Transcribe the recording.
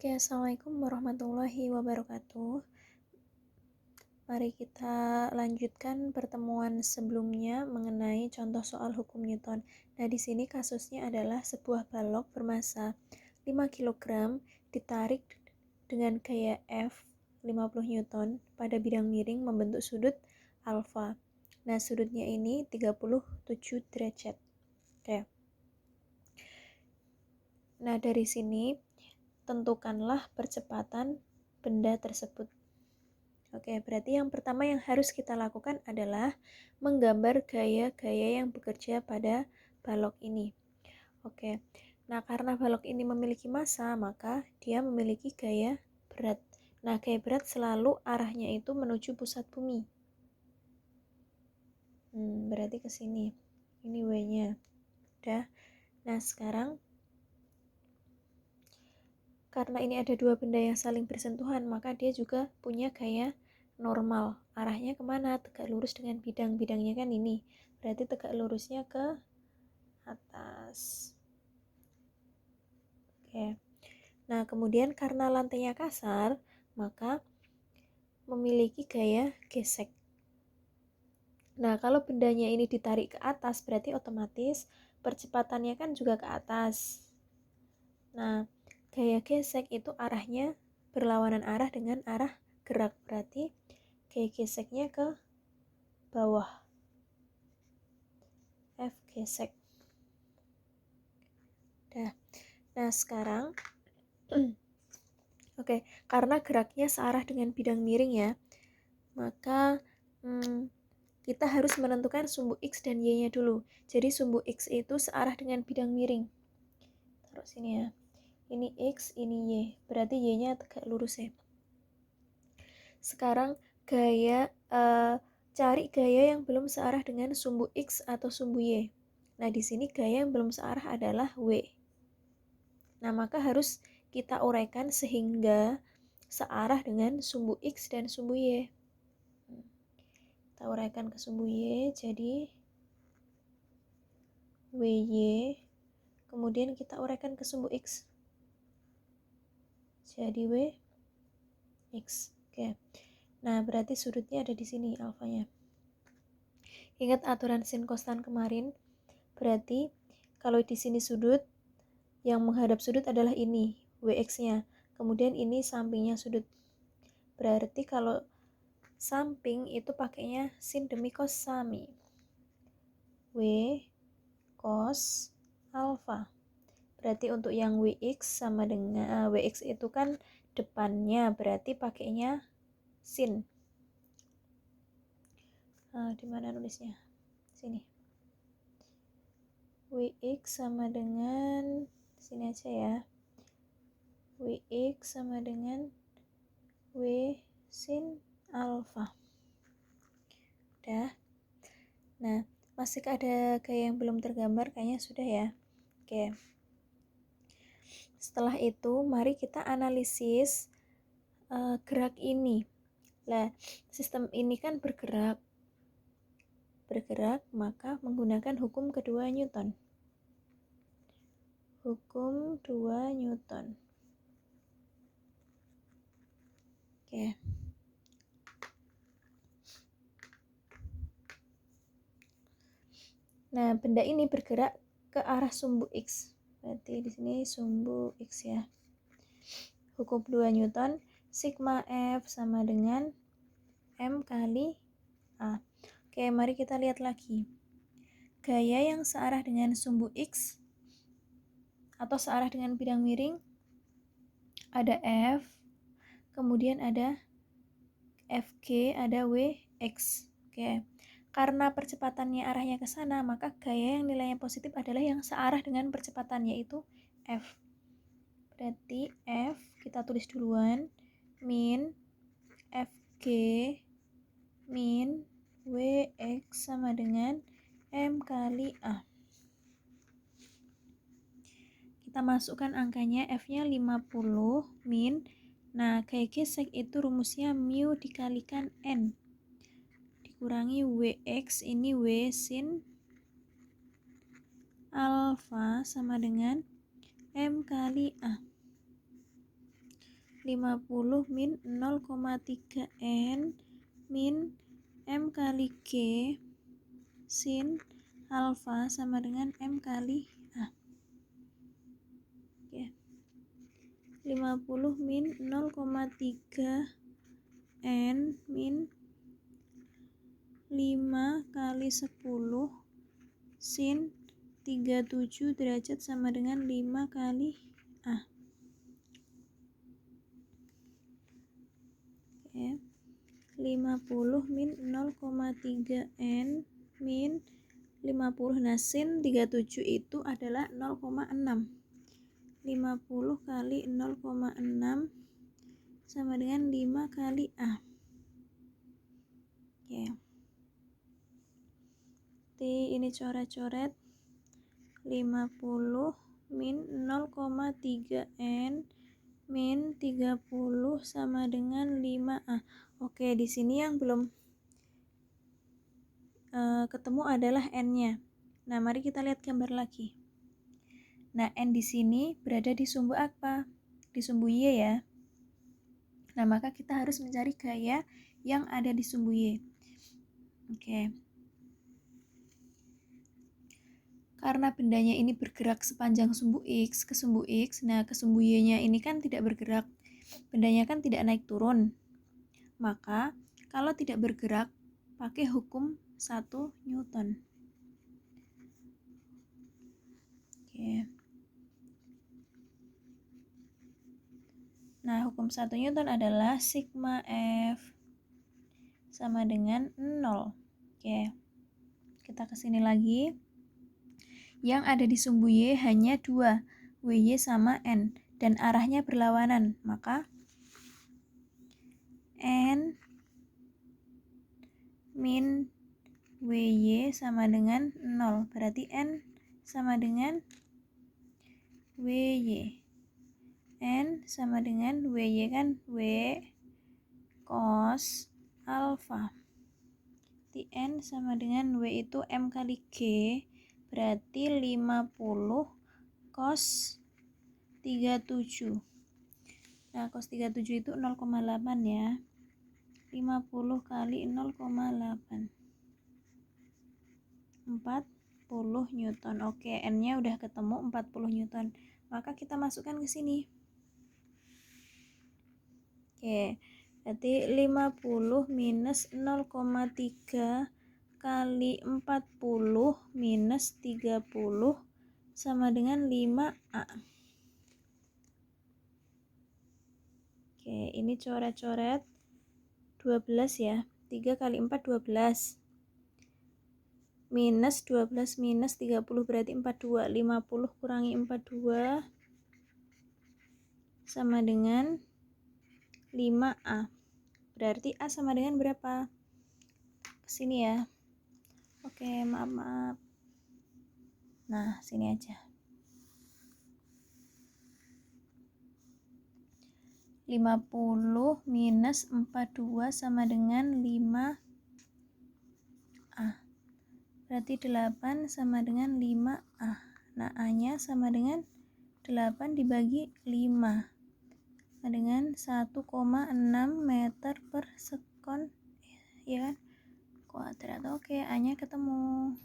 Oke, Assalamualaikum warahmatullahi wabarakatuh. Mari kita lanjutkan pertemuan sebelumnya mengenai contoh soal hukum Newton. Nah, di sini kasusnya adalah sebuah balok bermassa 5 kg ditarik dengan gaya F 50 Newton pada bidang miring membentuk sudut alfa. Nah, sudutnya ini 37 derajat. Oke. Nah, dari sini tentukanlah percepatan benda tersebut. Oke, berarti yang pertama yang harus kita lakukan adalah menggambar gaya-gaya yang bekerja pada balok ini. Oke, nah karena balok ini memiliki massa, maka dia memiliki gaya berat. Nah, gaya berat selalu arahnya itu menuju pusat bumi. Berarti ke sini. Ini W-nya. Udah. Nah, sekarang karena ini ada dua benda yang saling bersentuhan, maka dia juga punya gaya normal. Arahnya kemana? Tegak lurus dengan bidang-bidangnya kan ini. Berarti tegak lurusnya ke atas. Oke. Nah, kemudian karena lantainya kasar, maka memiliki gaya gesek. Nah, kalau bendanya ini ditarik ke atas, berarti otomatis percepatannya kan juga ke atas. Nah, gaya gesek itu arahnya berlawanan arah dengan arah gerak. Berarti gaya geseknya ke bawah. F gesek. Nah, sekarang oke, karena geraknya searah dengan bidang miring ya, maka kita harus menentukan sumbu X dan Y-nya dulu. Jadi sumbu X itu searah dengan bidang miring. Taruh sini ya. Ini X, ini Y. Berarti Y-nya tegak lurus ya. Sekarang cari gaya yang belum searah dengan sumbu X atau sumbu Y. Nah, di sini gaya yang belum searah adalah W. Nah, maka harus kita uraikan sehingga searah dengan sumbu X dan sumbu Y. Kita uraikan ke sumbu Y, jadi WY. Kemudian kita uraikan ke sumbu X. Jadi WX. Oke. Nah, berarti sudutnya ada di sini alfanya. Ingat aturan sin kostan kemarin? Berarti kalau di sini sudut, yang menghadap sudut adalah ini, WX-nya. Kemudian ini sampingnya sudut. Berarti kalau samping itu pakainya sin demi cos sami. W cos alfa. Berarti untuk yang WX sama dengan WX itu kan depannya, berarti pakainya sin. Di mana nulisnya? Sini. WX sama dengan sini aja ya. WX sama dengan W sin alfa. Udah. Nah, masih ada gaya yang belum tergambar, kayaknya sudah ya. Oke. Setelah itu, mari kita analisis gerak ini. Nah, sistem ini kan bergerak, maka menggunakan hukum kedua Newton. Hukum 2 Newton. Oke. Nah, benda ini bergerak ke arah sumbu X. Berarti di sini sumbu X ya. Hukum 2 Newton, sigma F sama dengan M kali A. Oke, mari kita lihat lagi. Gaya yang searah dengan sumbu X atau searah dengan bidang miring ada F, kemudian ada FG, ada WX. Oke. Karena percepatannya arahnya ke sana, maka gaya yang nilainya positif adalah yang searah dengan percepatan, yaitu F. Berarti F kita tulis duluan, min FG min WX sama dengan M kali A. Kita masukkan angkanya, F-nya 50 min. Nah, gaya gesek itu rumusnya mu dikalikan N. Dikurangi WX, ini W sin alfa sama dengan M kali A. 50 min 0,3 N min M kali G sin alfa sama dengan M kali A. Oke. 50 min 0,3 N min 5 kali 10 sin 37 derajat sama dengan 5 kali A. Oke. 50 min 0,3 N min 50. Nah, sin 37 itu adalah 0,6. 50 kali 0,6 sama dengan 5 kali A. Oke. Ini coret-coret. 50 min 0,3 N min 30 sama dengan 5A. Oke, di sini yang belum ketemu adalah N-nya. Nah, mari kita lihat gambar lagi. Nah, N di sini berada di sumbu apa? Di sumbu Y ya. Nah, maka kita harus mencari gaya yang ada di sumbu Y. Oke. Karena bendanya ini bergerak sepanjang sumbu X ke sumbu X, nah ke sumbu Y-nya ini kan tidak bergerak. Bendanya kan tidak naik turun. Maka, kalau tidak bergerak, pakai hukum 1 Newton. Oke. Nah, hukum 1 Newton adalah sigma F sama dengan 0. Oke. Kita ke sini lagi. Yang ada di sumbu Y hanya 2, WY sama N, dan arahnya berlawanan. Maka N min WY sama dengan 0. Berarti N sama dengan WY. N sama dengan WY kan W cos alpha. Berarti N sama dengan W itu M kali G, berarti 50 cos 37. Nah, cos 37 itu 0,8 ya. 50 kali 0,8. 40 Newton. Oke, N-nya udah ketemu 40 Newton. Maka kita masukkan ke sini. Oke, berarti 50 minus 0,3 kali 40 minus 30 sama dengan 5A. Oke, ini coret-coret 12 ya. 3 kali 4, 12. Minus 12 minus 30 berarti 42. 50 kurangi 42 sama dengan 5A. Berarti A sama dengan berapa? Kesini ya. Oke, maaf. Nah, sini aja. 50 minus 42 sama dengan 5A. Berarti 8 sama dengan 5A. Nah, A-nya sama dengan 8 dibagi 5. Sama dengan 1,6 meter per sekon. Ya kan? Kuadrat. Oke, A-nya ketemu.